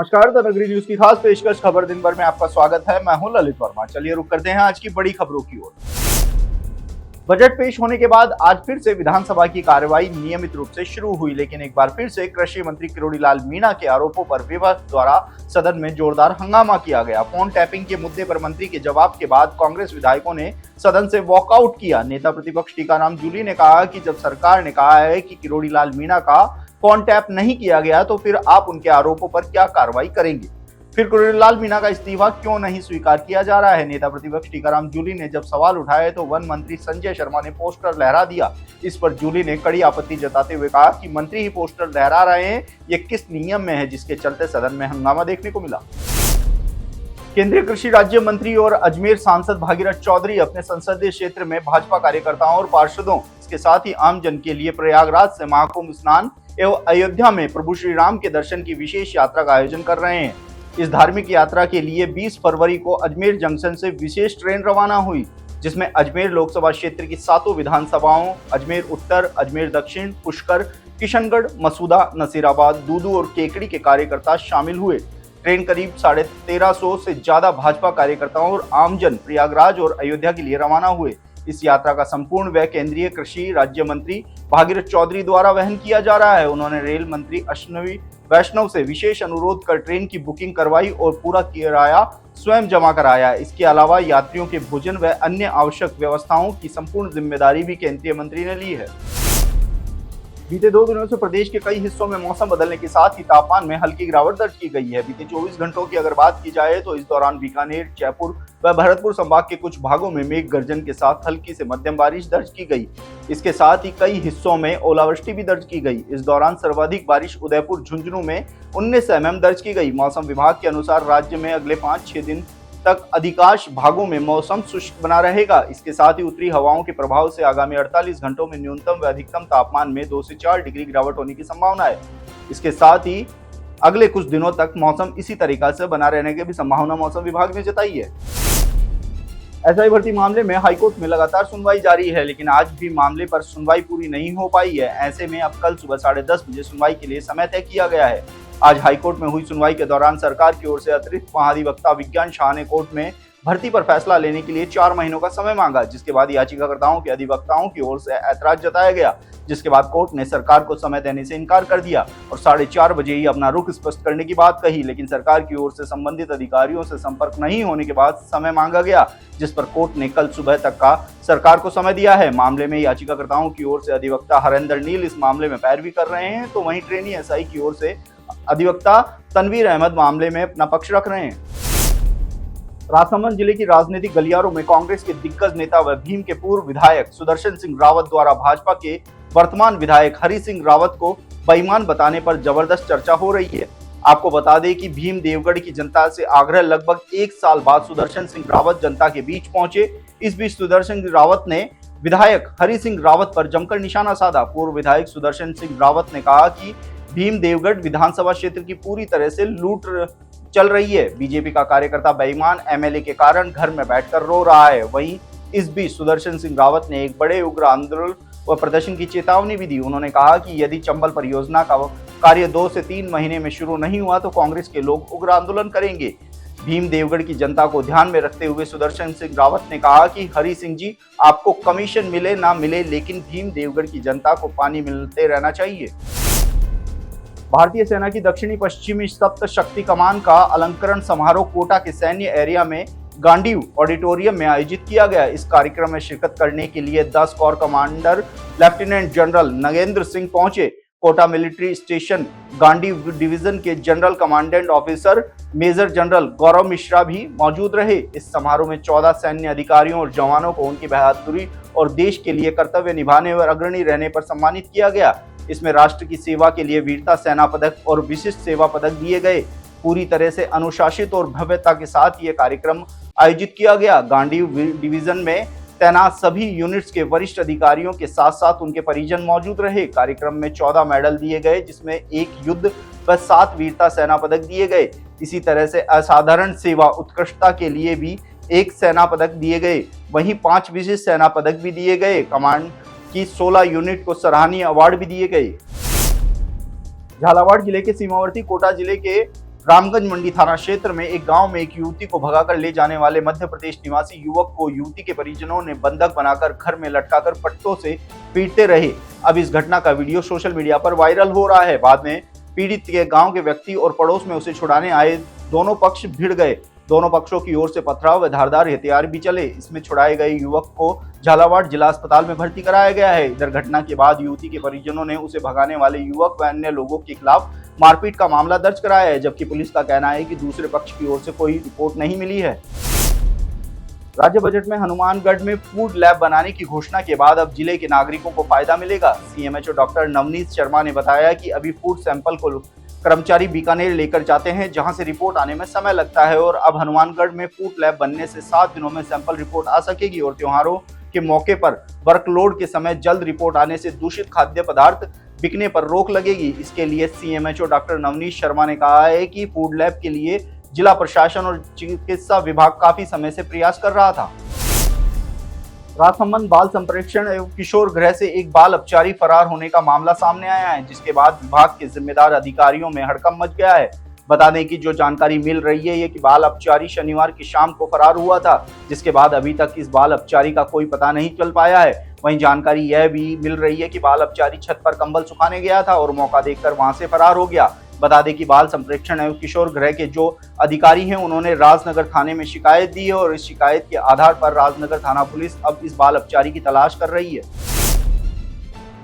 नमस्कार, द नगरी न्यूज की खास पेशकश खबर दिन भर में आपका स्वागत है। मैं हूं ललित वर्मा। चलिए रुक करते हैं आज की बड़ी खबरों की ओर। बजट पेश होने के बाद आज फिर से विधानसभा की कार्यवाही नियमित रूप से शुरू हुई, लेकिन एक बार फिर से कृषि मंत्री किरोड़ीलाल मीणा के आरोपों पर विपक्ष द्वारा सदन में जोरदार हंगामा किया गया। फोन टैपिंग के मुद्दे पर मंत्री के जवाब के बाद कांग्रेस विधायकों ने सदन से वॉकआउट किया। नेता प्रतिपक्ष टीकाराम जूली ने कहा कि जब सरकार ने कहा है कि किरोड़ीलाल मीणा का फोन टैप नहीं किया गया तो फिर आप उनके आरोपों पर क्या कार्रवाई करेंगे? फिर किरोड़ीलाल मीणा का इस्तीफा क्यों नहीं स्वीकार किया जा रहा है? नेता प्रतिपक्ष टीकाराम जूली ने जब सवाल उठाए तो वन मंत्री संजय शर्मा ने पोस्टर लहरा दिया। इस पर जूली ने कड़ी आपत्ति जताते हुए कहा कि मंत्री ही पोस्टर लहरा रहे हैं, ये किस नियम में है जिसके चलते सदन में हंगामा देखने को मिला। केंद्रीय कृषि राज्य मंत्री और अजमेर सांसद भागीरथ चौधरी अपने संसदीय क्षेत्र में भाजपा कार्यकर्ताओं और पार्षदों, इसके साथ ही आमजन के लिए प्रयागराज से महाकुंभ स्नान एवं अयोध्या में प्रभु श्री राम के दर्शन की विशेष यात्रा का आयोजन कर रहे हैं। इस धार्मिक यात्रा के लिए 20 फरवरी को अजमेर जंक्शन से विशेष ट्रेन रवाना हुई, जिसमें अजमेर लोकसभा क्षेत्र की 7 विधानसभाओं अजमेर उत्तर, अजमेर दक्षिण, पुष्कर, किशनगढ़, मसूदा, नसीराबाद, दूदू और केकड़ी के कार्यकर्ता शामिल हुए। ट्रेन करीब 1350 से ज्यादा भाजपा कार्यकर्ताओं और आमजन प्रयागराज और अयोध्या के लिए रवाना हुए। इस यात्रा का संपूर्ण व्यय केंद्रीय कृषि राज्य मंत्री भागीरथ चौधरी द्वारा वहन किया जा रहा है। उन्होंने रेल मंत्री अश्विनी वैष्णव से विशेष अनुरोध कर ट्रेन की बुकिंग करवाई और पूरा किराया स्वयं जमा कराया। इसके अलावा यात्रियों के भोजन व अन्य आवश्यक व्यवस्थाओं की संपूर्ण जिम्मेदारी भी केंद्रीय मंत्री ने ली है। बीते 2 दिनों से प्रदेश के कई हिस्सों में मौसम बदलने के साथ ही तापमान में हल्की गिरावट दर्ज की गई है। बीते 24 घंटों की अगर बात की जाए तो इस दौरान बीकानेर, जयपुर व भरतपुर संभाग के कुछ भागों में मेघ गर्जन के साथ हल्की से मध्यम बारिश दर्ज की गई। इसके साथ ही कई हिस्सों में ओलावृष्टि भी दर्ज की गई। इस दौरान सर्वाधिक बारिश उदयपुर झुंझुनू में 19 mm दर्ज की गई। मौसम विभाग के अनुसार राज्य में अगले 5-6 दिन तक अधिकांश भागों में मौसम शुष्क बना रहेगा। इसके साथ ही उत्तरी हवाओं के प्रभाव से आगामी 48 घंटों में न्यूनतम व अधिकतम तापमान में 2 से 4 डिग्री गिरावट होने की संभावना है। इसके साथ ही अगले कुछ दिनों तक मौसम इसी तरीके से बना रहने की भी संभावना मौसम विभाग ने जताई है। एसआई भर्ती मामले में हाईकोर्ट में लगातार सुनवाई जारी है, लेकिन आज भी मामले पर सुनवाई पूरी नहीं हो पाई है। ऐसे में अब कल सुबह 10:30 बजे सुनवाई के लिए समय तय किया गया है। आज हाईकोर्ट में हुई सुनवाई के दौरान सरकार की ओर से अतिरिक्त महाधिवक्ता विज्ञान शाह ने कोर्ट में भर्ती पर फैसला लेने के लिए 4 महीनों का समय मांगा, जिसके बाद याचिकाकर्ताओं के अधिवक्ताओं की ओर से ऐतराज जताया गया, जिसके बाद कोर्ट ने सरकार को समय देने से इनकार कर दिया और 4:30 बजे ही अपना रुख स्पष्ट करने की बात कही। लेकिन सरकार की ओर से संबंधित अधिकारियों से संपर्क नहीं होने के बाद समय मांगा गया, जिस पर कोर्ट ने कल सुबह तक का सरकार को समय दिया है। मामले में याचिकाकर्ताओं की ओर से अधिवक्ता हरेंद्र नील इस मामले में पैरवी कर रहे हैं, तो वहीं ट्रेनी एसआई की ओर से अधिवक्ता तनवीर अहमद मामले में अपना पक्ष रख रहे हैं। राजसमंद जिले की राजनीतिक गलियारों में कांग्रेस के दिग्गज नेता व भीम के पूर्व विधायक सुदर्शन सिंह रावत द्वारा भाजपा के वर्तमान विधायक हरि सिंह रावत को बेईमान बताने पर जबरदस्त चर्चा हो रही है। आपको बता दें कि भीम देवगढ़ की जनता से आग्रह लगभग 1 साल बाद सुदर्शन सिंह रावत जनता के बीच पहुंचे। इस बीच सुदर्शन सिंह रावत ने विधायक हरि सिंह रावत पर जमकर निशाना साधा। पूर्व विधायक सुदर्शन सिंह रावत ने कहा कि भीम देवगढ़ विधानसभा क्षेत्र की पूरी तरह से लूट चल रही है। बीजेपी का कार्यकर्ता बेईमान एमएलए के कारण घर में बैठकर रो रहा है। वहीं इस बीच सुदर्शन सिंह रावत ने एक बड़े उग्र आंदोलन व प्रदर्शन की चेतावनी भी दी। उन्होंने कहा कि यदि चंबल परियोजना का कार्य 2 से 3 महीने में शुरू नहीं हुआ तो कांग्रेस के लोग उग्र आंदोलन करेंगे। भीम देवगढ़ की जनता को ध्यान में रखते हुए सुदर्शन सिंह रावत ने कहा कि हरि सिंह जी, आपको कमीशन मिले ना मिले, लेकिन भीम देवगढ़ की जनता को पानी मिलते रहना चाहिए। भारतीय सेना की दक्षिणी पश्चिमी सप्त शक्ति कमान का अलंकरण समारोह कोटा के सैन्य एरिया में गांडीव ऑडिटोरियम में आयोजित किया गया। इस कार्यक्रम में शिरकत करने के लिए 10 core commander lieutenant general Nagendra Singh पहुंचे। Kota military station Gandiv division के general commandant officer major general Gaurav Mishra भी मौजूद रहे। इस समारोह में 14 सैन्य अधिकारियों और जवानों को उनकी बहादुरी और देश के लिए कर्तव्य निभाने और अग्रणी रहने पर सम्मानित किया गया। इसमें राष्ट्र की सेवा के लिए वीरता सेना पदक और विशिष्ट सेवा पदक दिए गए। पूरी तरह से अनुशासित और भव्यता के साथ ये कार्यक्रम आयोजित किया गया। गांडीव डिवीजन में तैनात सभी यूनिट्स के वरिष्ठ अधिकारियों के साथ साथ उनके परिजन मौजूद रहे। कार्यक्रम में 14 मेडल दिए गए, जिसमें 1 युद्ध व 7 वीरता सेना पदक दिए गए। इसी तरह से असाधारण सेवा उत्कृष्टता के लिए भी 1 सेना पदक दिए गए। वहीं 5 विशिष्ट सेना पदक भी दिए गए। कमांड की 16 यूनिट को सराहनीय अवार्ड भी दिए गए। झालावाड़ जिले के सीमावर्ती कोटा जिले के रामगंज मंडी थाना क्षेत्र में एक गांव में एक युवती को भगाकर ले जाने वाले मध्य प्रदेश निवासी युवक को युवती के परिजनों ने बंधक बनाकर घर में लटकाकर पट्टों से पीटते रहे। अब इस घटना का वीडियो सोशल मीडिया पर वायरल हो रहा है। बाद में पीड़ित के गांव के व्यक्ति और पड़ोस में उसे छुड़ाने आए दोनों पक्ष भिड़ गए। दोनों पक्षों की ओर से पथराव व धारदार हथियार भी चले। इसमें छुड़ाए गए युवक को झालावाड़ जिला अस्पताल में भर्ती कराया गया है। इधर घटना के बाद युवती के परिजनों ने उसे भगाने वाले युवक व अन्य लोगों के खिलाफ मारपीट का मामला दर्ज कराया है, जबकि पुलिस का कहना है कि दूसरे पक्ष की ओर से कोई रिपोर्ट नहीं मिली है। राज्य बजट में हनुमानगढ़ में फूड लैब बनाने की घोषणा के बाद अब जिले के नागरिकों को फायदा मिलेगा। सीएमएचओ डॉक्टर नवनीत शर्मा ने बताया कि अभी फूड सैंपल को कर्मचारी बीकानेर लेकर जाते हैं, जहां से रिपोर्ट आने में समय लगता है, और अब हनुमानगढ़ में फूड लैब बनने से 7 दिनों में सैंपल रिपोर्ट आ सकेगी और त्योहारों के मौके पर वर्कलोड के समय जल्द रिपोर्ट आने से दूषित खाद्य पदार्थ बिकने पर रोक लगेगी। इसके लिए सीएमएचओ डॉक्टर नवनीत शर्मा ने कहा है कि फूड लैब के लिए जिला प्रशासन और चिकित्सा विभाग काफी समय से प्रयास कर रहा था। राजसमंद बाल संप्रेक्षण एवं किशोर गृह से एक बाल अपचारी फरार होने का मामला सामने आया है, जिसके बाद विभाग के जिम्मेदार अधिकारियों में हड़कंप मच गया है। बता दें कि जो जानकारी मिल रही है कि बाल अपचारी शनिवार की शाम को फरार हुआ था, जिसके बाद अभी तक इस बाल अपचारी का कोई पता नहीं चल पाया है। वहीं जानकारी यह भी मिल रही है कि बाल अपचारी छत पर कंबल सुखाने गया था और मौका देखकर वहां से फरार हो गया। बता दें कि बाल संप्रेक्षण एवं किशोर गृह के जो अधिकारी हैं उन्होंने राजनगर थाने में शिकायत दी है और इस शिकायत के आधार पर राजनगर थाना पुलिस अब इस बाल अपचारी की तलाश कर रही है।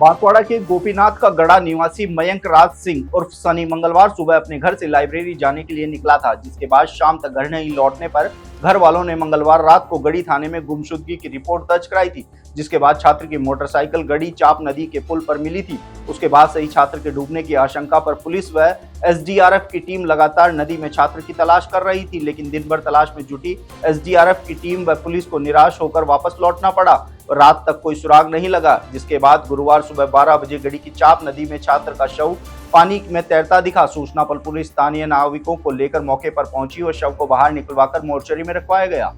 बांसवाड़ा के गोपीनाथ का गढ़ा निवासी मयंक राज सिंह उर्फ सनी मंगलवार सुबह अपने घर से लाइब्रेरी जाने के लिए निकला था, जिसके बाद शाम तक घर नहीं लौटने पर घर वालों ने मंगलवार रात को गढ़ी थाने में गुमशुदगी की रिपोर्ट दर्ज कराई थी, जिसके बाद छात्र की मोटरसाइकिल गढ़ी चाप नदी के पुल पर मिली थी। उसके बाद से ही छात्र के डूबने की आशंका पर पुलिस व एसडीआरएफ की टीम लगातार नदी में छात्र की तलाश कर रही थी, लेकिन दिन भर तलाश में जुटी एसडीआरएफ की टीम व पुलिस को निराश होकर वापस लौटना पड़ा और रात तक कोई सुराग नहीं लगा। जिसके बाद गुरुवार सुबह 12 बजे गढ़ी की चाप नदी में छात्र का शव पानी में तैरता दिखा। सूचना पर पुलिस स्थानीय नाविकों को लेकर मौके पर पहुंची और शव को बाहर निकलवाकर मोर्चरी में रखवाया गया।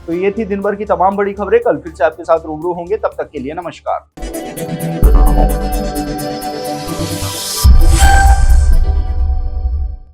तो ये थी दिन भर की तमाम बड़ी खबरें। कल फिर से आपके साथ रूबरू होंगे, तब तक के लिए नमस्कार।